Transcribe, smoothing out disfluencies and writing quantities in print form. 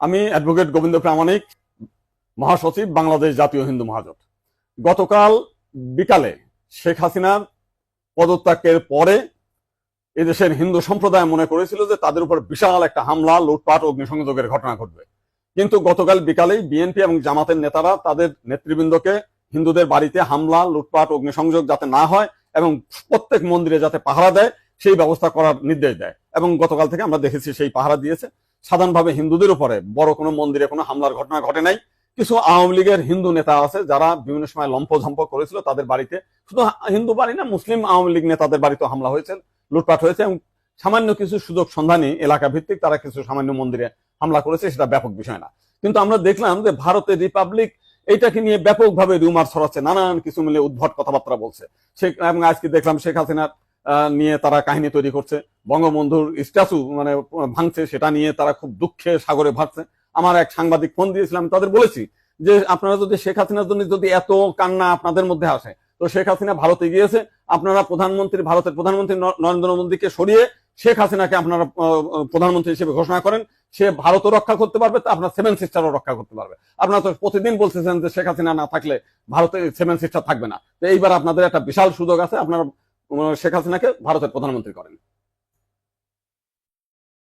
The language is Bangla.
আমি অ্যাডভোকেট গোবিন্দ প্রামাণিক, মহাসচিব, বাংলাদেশ জাতীয় হিন্দু মহাজোট। গতকাল বিকালে শেখ হাসিনার পদত্যাগের পরে এদেশের হিন্দু সম্প্রদায় মনে করেছিল যে তাদের উপর বিশাল একটা হামলা, লুটপাট, অগ্নিসংযোগের ঘটনা ঘটবে। কিন্তু গতকাল বিকালেই বিএনপি এবং জামাতের নেতারা তাদের নেতৃবৃন্দকে হিন্দুদের বাড়িতে হামলা, লুটপাট, অগ্নিসংযোগ যাতে না হয় এবং প্রত্যেক মন্দিরে যাতে পাহারা দেয় সেই ব্যবস্থা করার নির্দেশ দেয়। এবং গতকাল থেকে আমরা দেখেছি সেই পাহারা দিয়েছে। সাধারণভাবে হিন্দুদের উপরে বড় কোনো মন্দিরে কোনো হামলার ঘটনা ঘটে নাই। কিছু আওয়ামী লীগের হিন্দু নেতা আছে যারা বিভিন্ন সময় লম্পঝম্প করেছিল, তাদের বাড়িতে, শুধু হিন্দু বাড়ি না, মুসলিম আওয়ামী লীগ নেতাদের বাড়িতেও হামলা হয়েছে, লুটপাট হয়েছে এবং সামান্য কিছু সুযোগ সন্ধানী এলাকা ভিত্তিক তারা কিছু সামান্য মন্দিরে হামলা করেছে, সেটা ব্যাপক বিষয় না। কিন্তু আমরা দেখলাম যে ভারতের রিপাবলিক এইটাকে নিয়ে ব্যাপকভাবে রিউমার ছড়াচ্ছে, নানান কিছু মিলে উদ্ভট কথাবার্তা বলছে। এবং আজকে দেখলাম শেখ হাসিনার নিয়ে তারা কাহিনী তৈরি করছে, বঙ্গবন্ধুর স্ট্যাচু ভাঙছে, সেটা নিয়ে তারা খুব দুঃখে সাগরে ভাসছে। আমার এক সাংবাদিক ফোন দিয়েছিলাম, তাদের বলেছি যে আপনারা যদি শেখ হাসিনার জন্য যদি এত কান্না আপনাদের মধ্যে আসে, তো শেখ হাসিনা ভারতে গিয়েছে, আপনারা ভারতের প্রধানমন্ত্রী নরেন্দ্র মোদীকে সরিয়ে শেখ হাসিনাকে আপনারা প্রধানমন্ত্রী হিসেবে ঘোষণা করেন। সে ভারতও রক্ষা করতে পারবে, আপনার সেভেন সিস্টারও রক্ষা করতে পারবে। আপনারা তো প্রতিদিন বলতেছেন যে শেখ হাসিনা না থাকলে ভারতে সেভেন সিস্টার থাকবে না। তো এইবার আপনাদের একটা বিশাল সুযোগ আছে, আপনারা শেখ হাসিনাকে ভারতের প্রধানমন্ত্রী করেন।